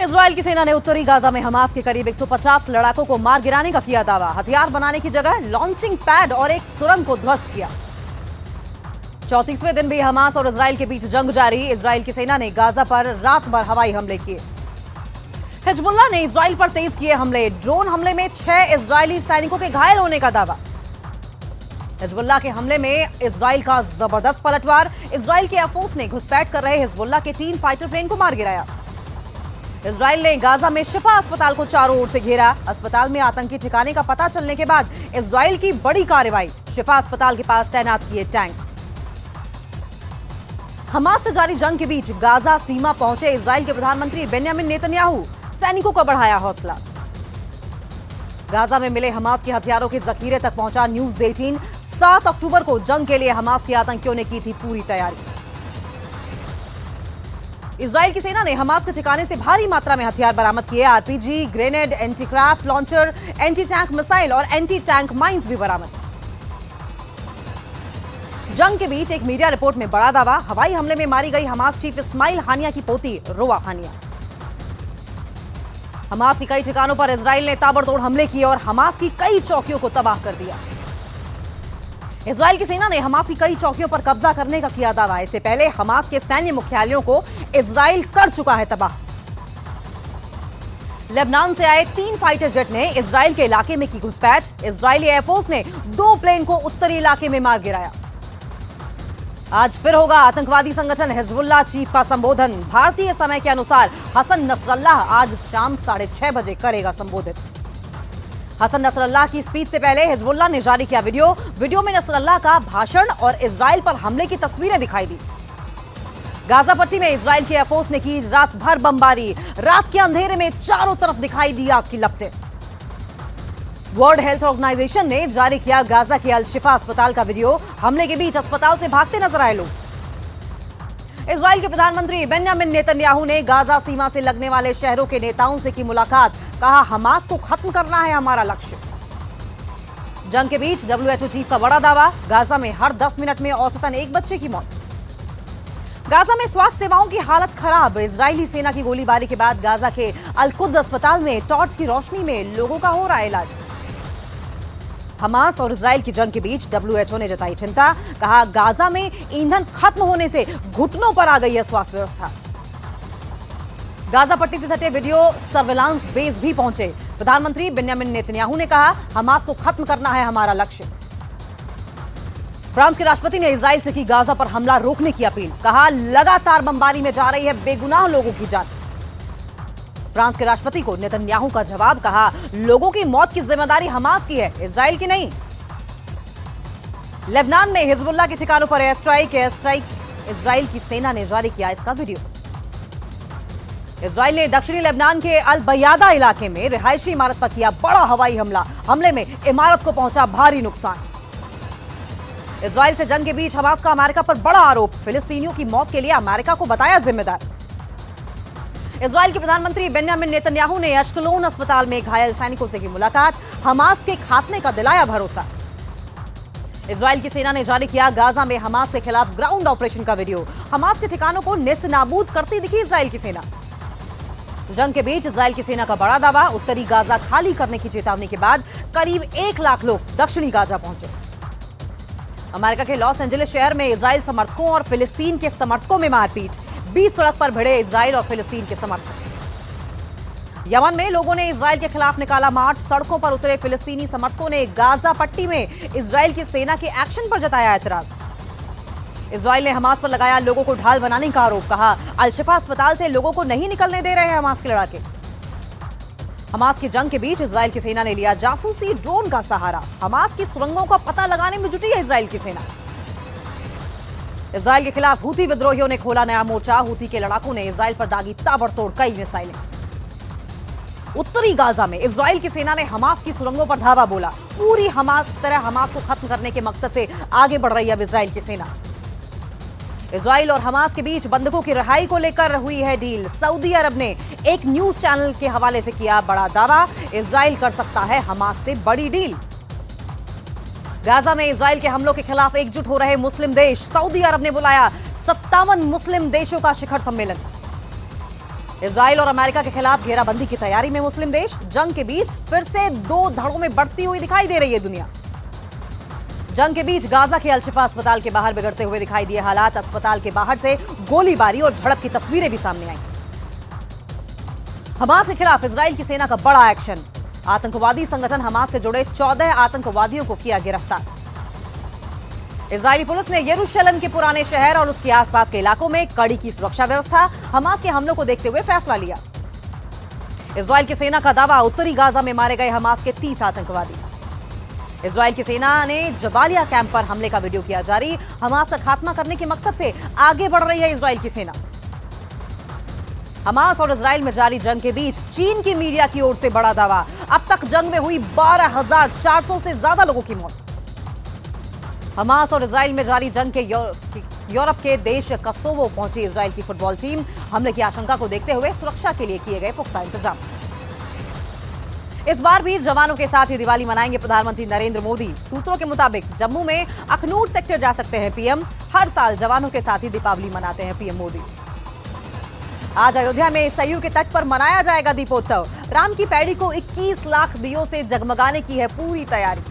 Israel की सेना ने उत्तरी गाजा में हमास के करीब 150 लड़ाकों को मार गिराने का किया दावा। हथियार बनाने की जगह लॉन्चिंग पैड और एक सुरंग को ध्वस्त किया। 34वें दिन भी हमास और इजराइल के बीच जंग जारी। इजराइल की सेना ने गाजा पर रात भर हवाई हमले किए। हिजबुल्लाह ने इजराइल पर तेज किए हमले। ड्रोन हमले में 6 इजरायली सैनिकों के घायल होने का दावा। हिजबुल्लाह के हमले में इजराइल का जबरदस्त पलटवार। इजराइल के एयरफोर्स ने घुसपैठ कर रहे हिजबुल्लाह के 3 फाइटर प्लेन को मार गिराया। इजराइल ने गाजा में शिफा अस्पताल को चारों ओर से घेरा। अस्पताल में आतंकी ठिकाने का पता चलने के बाद इजराइल की बड़ी कार्रवाई। शिफा अस्पताल के पास तैनात किए टैंक। हमास से जारी जंग के बीच गाजा सीमा पहुंचे इजराइल के प्रधानमंत्री बेंयामिन नेतन्याहू। सैनिकों का बढ़ाया हौसला। गाजा में मिले हमास के हथियारों के जखीरे तक पहुंचा न्यूज 18। 7 अक्टूबर को जंग के लिए हमास के आतंकियों ने की थी पूरी तैयारी। इजराइल की सेना ने हमास के ठिकाने से भारी मात्रा में हथियार बरामद किए। RPG, grenade, anti craft launcher, anti tank missile और एंटी टैंक माइंस भी बरामद। जंग के बीच एक मीडिया रिपोर्ट में बड़ा दावा। हवाई हमले में मारी गई हमास चीफ इस्माइल हानिया की पोती रोआ हानिया। हमास की कई ठिकानों पर इजराइल ने ताबड़तोड़ हमले किए और हमास की कई चौकियों को तबाह कर दिया। इजराइल की सेना ने हमास की कई चौकियों पर कब्जा करने का किया दावा। इससे पहले हमास के सैन्य मुख्यालयों को इजराइल कर चुका है तबाह। लेबनान से आए 3 फाइटर जेट ने इजराइल के इलाके में की घुसपैठ। इजरायली एयरफोर्स ने 2 प्लेन को उत्तरी इलाके में मार गिराया। आज फिर होगा आतंकवादी संगठन हिजबुल्लाह चीफ का संबोधन। भारतीय समय के अनुसार हसन नसरल्लाह आज शाम 6:30 बजे करेगा संबोधित। हसन नसरल्लाह की स्पीच से पहले हिजबुल्लाह ने जारी किया वीडियो में नसरल्लाह का भाषण और इजराइल पर हमले की तस्वीरें दिखाई दी। गाजा पट्टी में इजराइल की एयरफोर्स ने की रात भर बमबारी। रात के अंधेरे में चारों तरफ दिखाई दी आग की लपटें। वर्ल्ड हेल्थ ऑर्गेनाइजेशन ने जारी किया गाजा के अल शिफा अस्पताल का वीडियो। हमले के बीच अस्पताल से भागते नजर आए लोग। इजराइल के प्रधानमंत्री बेंयामिन नेतन्याहू ने गाजा सीमा से लगने वाले शहरों के नेताओं से की मुलाकात। कहा, हमास को खत्म करना है हमारा लक्ष्य। जंग के बीच WHO चीफ का बड़ा दावा। गाजा में हर 10 मिनट में औसतन 1 बच्चे की मौत। गाजा में स्वास्थ्य सेवाओं की हालत खराब। इजरायली सेना की गोलीबारी के बाद गाजा के अल कुद्स अस्पताल में टॉर्च की रोशनी में लोगों का हो रहा है इलाज। हमास और इजराइल की जंग के बीच WHO ने जताई चिंता। कहा, गाजा में ईंधन खत्म होने से घुटनों पर आ गई है स्वास्थ्य व्यवस्था। गाजा पट्टी से सटे वीडियो सर्विलांस बेस भी पहुंचे। प्रधानमंत्री बेंयामिन नेतन्याहू ने कहा, हमास को खत्म करना है हमारा लक्ष्य। फ्रांस के राष्ट्रपति ने इजराइल से की गाजा पर हमला रोकने की अपील। कहा, लगातार बमबारी में जा रही है बेगुनाह लोगों की जान। फ्रांस के राष्ट्रपति को नेतन्याहू का जवाब। कहा, लोगों की मौत की जिम्मेदारी हमास की है, इजराइल की नहीं। लेबनान में हिजबुल्लाह के ठिकानों पर एयर स्ट्राइक इजराइल की सेना ने जारी किया इसका वीडियो। इजराइल ने दक्षिणी लेबनान के अल बयादा इलाके में रिहायशी इमारत पर किया बड़ा हवाई हमला। हमले में इमारत को पहुंचा भारी नुकसान। इजराइल से जंग के बीच हमास का अमेरिका पर बड़ा आरोप। फिलिस्तीनियों की मौत के लिए अमेरिका को बताया जिम्मेदार। इजराइल के प्रधानमंत्री बेंयामिन नेतन्याहू ने अश्कलोन अस्पताल में घायल सैनिकों से की मुलाकात। हमास के खात्मे का दिलाया भरोसा। इजराइल की सेना ने जारी किया गाजा में हमास के खिलाफ ग्राउंड ऑपरेशन का वीडियो। हमास के ठिकानों को नेस्तनाबूद करती दिखी इजराइल की सेना। जंग के बीच इजराइल की सेना का बड़ा दावा। उत्तरी गाजा खाली करने की चेतावनी के बाद करीब 1 लाख लोग दक्षिणी गाजा पहुंचे। अमेरिका के लॉस एंजेलिस शहर में इजराइल समर्थकों और फिलिस्तीन के समर्थकों में मारपीट। 20 सड़क पर भिड़े इजराइल और फिलिस्तीन के समर्थक। यमन में लोगों ने इजराइल के खिलाफ निकाला मार्च। सड़कों पर उतरे फिलिस्तीनी समर्थकों ने गाजा पट्टी में इजराइल की सेना के एक्शन पर जताया एतराज। इजराइल ने हमास पर लगाया लोगों को ढाल बनाने का आरोप। कहा, अल शिफा अस्पताल से लोगों को नहीं निकलने दे रहे हैं हमास के लड़ाके। हमास की जंग के बीच इजराइल की सेना ने लिया जासूसी ड्रोन का सहारा। हमास की सुरंगों का पता लगाने में जुटी है इजराइल की सेना। इजराइल के खिलाफ हूती विद्रोहियों ने खोला नया मोर्चा। हूती के लड़ाकों ने इजराइल पर दागी ताबड़तोड़ कई मिसाइलें। उत्तरी गाजा में इजराइल की सेना ने हमास की सुरंगों पर धावा बोला। पूरी तरह हमास को खत्म करने के मकसद से आगे बढ़ रही है इजराइल की सेना। इजराइल और हमास के बीच बंधकों की रिहाई को लेकर हुई है डील। सऊदी अरब ने एक न्यूज चैनल के हवाले से किया बड़ा दावा। इजराइल कर सकता है हमास से बड़ी डील। गाजा में इजराइल के हमलों के खिलाफ एकजुट हो रहे मुस्लिम देश। सऊदी अरब ने बुलाया 57 मुस्लिम देशों का शिखर सम्मेलन। इजराइल और अमेरिका के खिलाफ घेराबंदी की तैयारी में मुस्लिम देश। जंग के बीच फिर से दो धड़ों में बढ़ती हुई दिखाई दे रही है दुनिया। जंग के बीच गाजा के अल-शिफा अस्पताल के बाहर बिगड़ते हुए दिखाई दिए हालात। अस्पताल के बाहर से गोलीबारी और झड़प की तस्वीरें भी सामने आई। हमास के खिलाफ इजराइल की सेना का बड़ा एक्शन। आतंकवादी संगठन हमास से जुड़े 14 आतंकवादियों को किया गिरफ्तार। इजरायली पुलिस ने यरूशलेम के पुराने शहर और उसके आसपास के इलाकों में कड़ी की सुरक्षा व्यवस्था। हमास के हमलों को देखते हुए फैसला लिया। इजराइल की सेना का दावा, उत्तरी गाजा में मारे गए हमास के 30 आतंकवादी। इजराइल की सेना ने जबालिया कैंप पर हमले का वीडियो किया जारी। हमास का खात्मा करने के मकसद से आगे बढ़ रही है इजराइल की सेना। हमास और इजराइल में जारी जंग के बीच चीन की मीडिया की ओर से बड़ा दावा। अब तक जंग में हुई 12,400 से ज्यादा लोगों की मौत। हमास और इजराइल में जारी जंग के यूरोप के देश कोसोवो पहुंची इजराइल की फुटबॉल टीम। हमले की आशंका को देखते हुए सुरक्षा के लिए किए गए पुख्ता इंतजाम। इस बार भी जवानों के साथ ही दिवाली मनाएंगे प्रधानमंत्री नरेंद्र मोदी। सूत्रों के मुताबिक जम्मू में अखनूर सेक्टर जा सकते हैं पीएम। हर साल जवानों के साथ ही दीपावली मनाते हैं पीएम मोदी। आज अयोध्या में सरयू के तट पर मनाया जाएगा दीपोत्सव। राम की पैड़ी को 21 लाख दियों से जगमगाने की है पूरी तैयारी।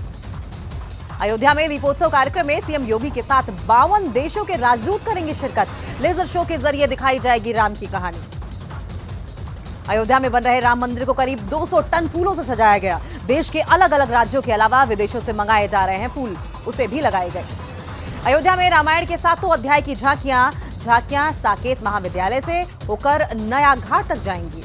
अयोध्या में दीपोत्सव कार्यक्रम में सीएम योगी के साथ 52 देशों के राजदूत करेंगे शिरकत। लेजर शो के जरिए दिखाई जाएगी राम की कहानी। अयोध्या में बन रहे राम मंदिर को करीब 200 टन फूलों से सजाया गया। देश के अलग अलग राज्यों के अलावा विदेशों से मंगाए जा रहे हैं फूल, उसे भी लगाए गए। अयोध्या में रामायण के 7 अध्याय की झांकियां साकेत महाविद्यालय से होकर नया घाट तक जाएंगी।